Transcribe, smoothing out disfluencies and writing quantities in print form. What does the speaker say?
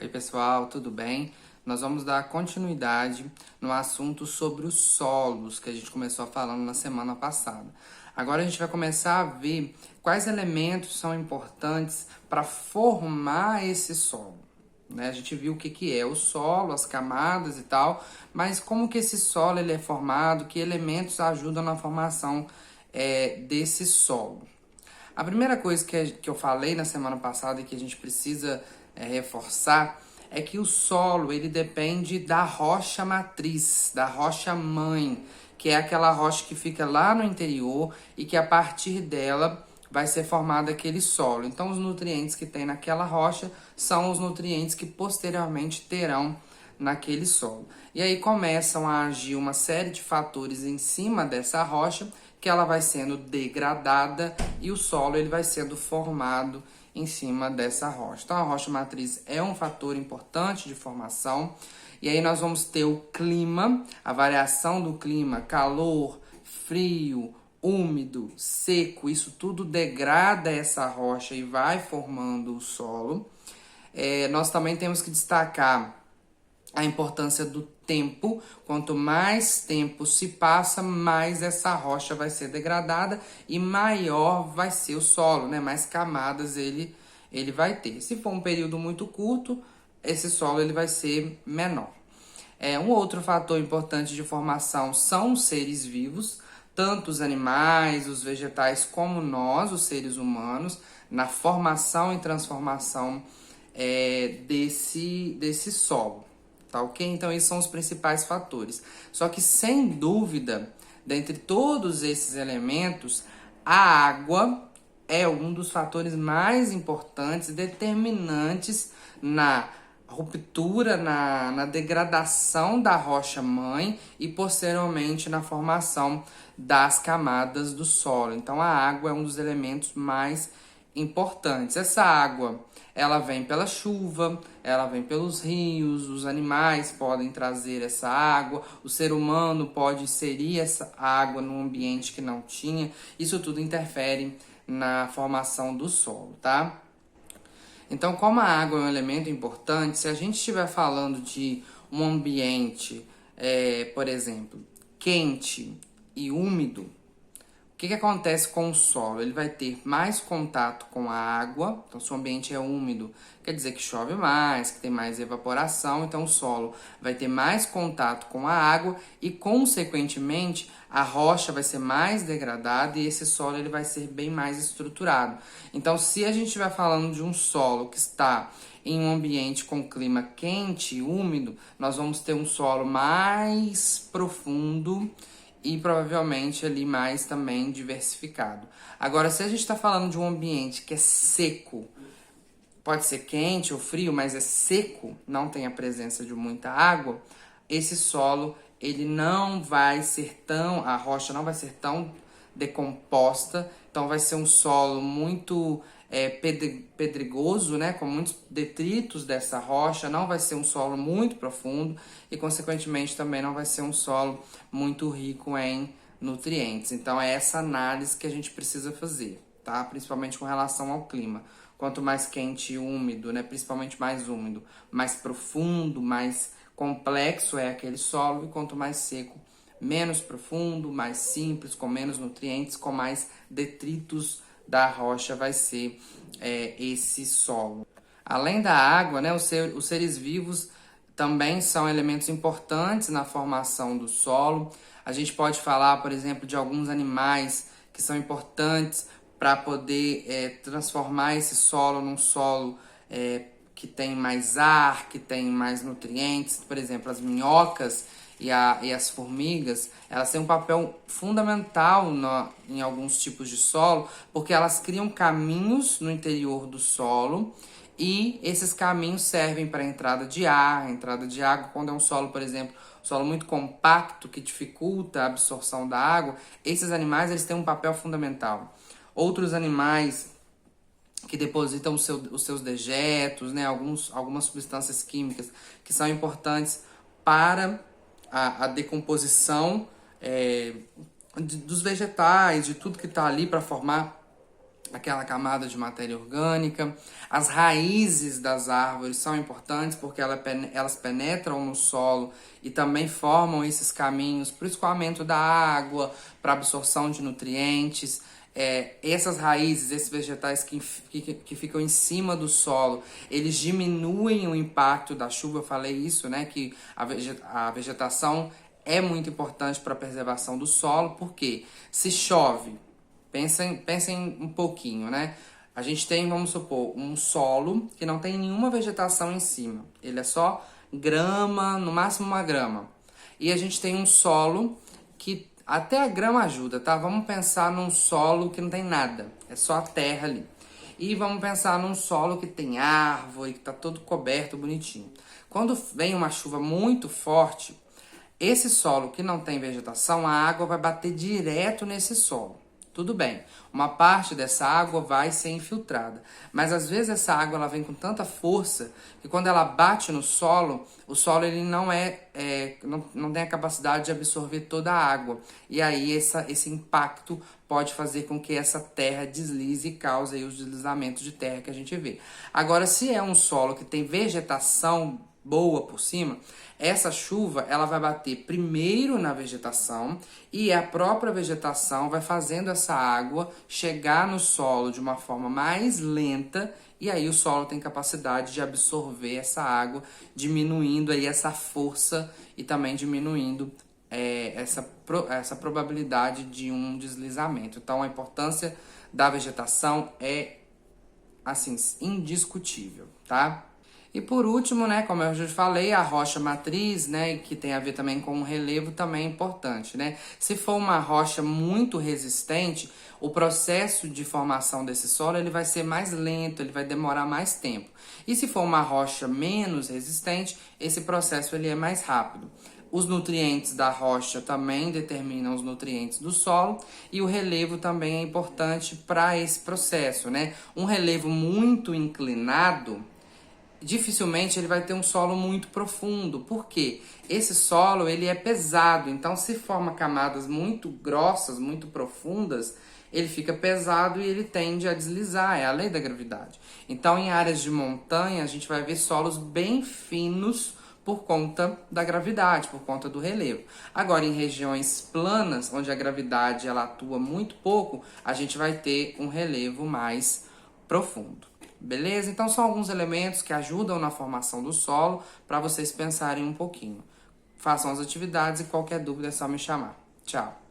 Oi, pessoal, tudo bem? Nós vamos dar continuidade no assunto sobre os solos que a gente começou falando na semana passada. Agora a gente vai começar a ver quais elementos são importantes para formar esse solo. A gente viu o que é o solo, as camadas e tal, mas como que esse solo ele é formado, que elementos ajudam na formação desse solo. A primeira coisa que eu falei na semana passada e que a gente precisa reforçar é que o solo ele depende da rocha matriz, da rocha mãe, que é aquela rocha que fica lá no interior e que a partir dela vai ser formado aquele solo. Então, os nutrientes que tem naquela rocha são os nutrientes que posteriormente terão naquele solo. E aí começam a agir uma série de fatores em cima dessa rocha, que ela vai sendo degradada e o solo ele vai sendo formado em cima dessa rocha. Então a rocha matriz é um fator importante de formação. E aí nós vamos ter o clima, a variação do clima, calor, frio, úmido, seco, isso tudo degrada essa rocha e vai formando o solo. Nós também temos que destacar a importância do tempo. Quanto mais tempo se passa, mais essa rocha vai ser degradada e maior vai ser o solo, né? Mais camadas ele vai ter. Se for um período muito curto, esse solo ele vai ser menor. Um outro fator importante de formação são os seres vivos, tanto os animais, os vegetais, como nós, os seres humanos, na formação e transformação desse solo. Tá ok? Então, esses são os principais fatores. Só que, sem dúvida, dentre todos esses elementos, a água é um dos fatores mais importantes, determinantes na ruptura, na degradação da rocha-mãe e, posteriormente, na formação das camadas do solo. Então, a água é um dos elementos mais importantes. Essa água ela vem pela chuva, ela vem pelos rios, os animais podem trazer essa água, o ser humano pode inserir essa água num ambiente que não tinha. Isso tudo interfere na formação do solo, tá? Então, como a água é um elemento importante, se a gente estiver falando de um ambiente, por exemplo, quente e úmido, o que acontece com o solo? Ele vai ter mais contato com a água, então se o ambiente é úmido, quer dizer que chove mais, que tem mais evaporação, então o solo vai ter mais contato com a água e, consequentemente, a rocha vai ser mais degradada e esse solo ele vai ser bem mais estruturado. Então, se a gente estiver falando de um solo que está em um ambiente com clima quente e úmido, nós vamos ter um solo mais profundo e provavelmente ali mais também diversificado. Agora, se a gente está falando de um ambiente que é seco, pode ser quente ou frio, mas é seco, não tem a presença de muita água, esse solo ele não vai ser tão, a rocha não vai ser tão decomposta, então vai ser um solo muito pedregoso, né, com muitos detritos dessa rocha, não vai ser um solo muito profundo e, consequentemente, também não vai ser um solo muito rico em nutrientes. Então, é essa análise que a gente precisa fazer, tá? Principalmente com relação ao clima. Quanto mais quente e úmido, né, principalmente mais úmido, mais profundo, mais complexo é aquele solo, e quanto mais seco, menos profundo, mais simples, com menos nutrientes, com mais detritos da rocha vai ser esse solo. Além da água, né, os seres vivos também são elementos importantes na formação do solo. A gente pode falar, por exemplo, de alguns animais que são importantes para poder transformar esse solo num solo que tem mais ar, que tem mais nutrientes. Por exemplo, as minhocas e as formigas, elas têm um papel fundamental em alguns tipos de solo, porque elas criam caminhos no interior do solo e esses caminhos servem para entrada de ar, entrada de água. Quando é um solo, por exemplo, solo muito compacto que dificulta a absorção da água, esses animais eles têm um papel fundamental. Outros animais que depositam os seus dejetos, né, algumas substâncias químicas que são importantes para a decomposição dos vegetais, de tudo que está ali para formar aquela camada de matéria orgânica. As raízes das árvores são importantes porque elas penetram no solo e também formam esses caminhos para o escoamento da água, para absorção de nutrientes. Essas raízes, esses vegetais que ficam em cima do solo, eles diminuem o impacto da chuva. Eu falei isso, né? Que a vegetação é muito importante para a preservação do solo, porque se chove, pensem um pouquinho, né? A gente tem, vamos supor, um solo que não tem nenhuma vegetação em cima. Ele é só grama, no máximo uma grama. E a gente tem um solo que até a grama ajuda, tá? Vamos pensar num solo que não tem nada, é só a terra ali. E vamos pensar num solo que tem árvore, que tá todo coberto, bonitinho. Quando vem uma chuva muito forte, esse solo que não tem vegetação, a água vai bater direto nesse solo. Tudo bem, uma parte dessa água vai ser infiltrada, mas às vezes essa água ela vem com tanta força que quando ela bate no solo, o solo ele não tem a capacidade de absorver toda a água. E aí esse impacto pode fazer com que essa terra deslize e cause aí os deslizamentos de terra que a gente vê. Agora, se é um solo que tem vegetação boa por cima, essa chuva ela vai bater primeiro na vegetação e a própria vegetação vai fazendo essa água chegar no solo de uma forma mais lenta, e aí o solo tem capacidade de absorver essa água, diminuindo aí essa força e também diminuindo essa probabilidade de um deslizamento. Então a importância da vegetação é assim indiscutível, tá? E por último, né, como eu já falei, a rocha matriz, né, que tem a ver também com o relevo, também é importante, né? Se for uma rocha muito resistente, o processo de formação desse solo ele vai ser mais lento, ele vai demorar mais tempo. E se for uma rocha menos resistente, esse processo ele é mais rápido. Os nutrientes da rocha também determinam os nutrientes do solo e o relevo também é importante para esse processo, né? Um relevo muito inclinado, dificilmente ele vai ter um solo muito profundo, porque esse solo ele é pesado, então se forma camadas muito grossas, muito profundas, ele fica pesado e ele tende a deslizar, é a lei da gravidade. Então em áreas de montanha a gente vai ver solos bem finos por conta da gravidade, por conta do relevo. Agora em regiões planas, onde a gravidade ela atua muito pouco, a gente vai ter um relevo mais profundo. Beleza? Então são alguns elementos que ajudam na formação do solo para vocês pensarem um pouquinho. Façam as atividades e qualquer dúvida é só me chamar. Tchau!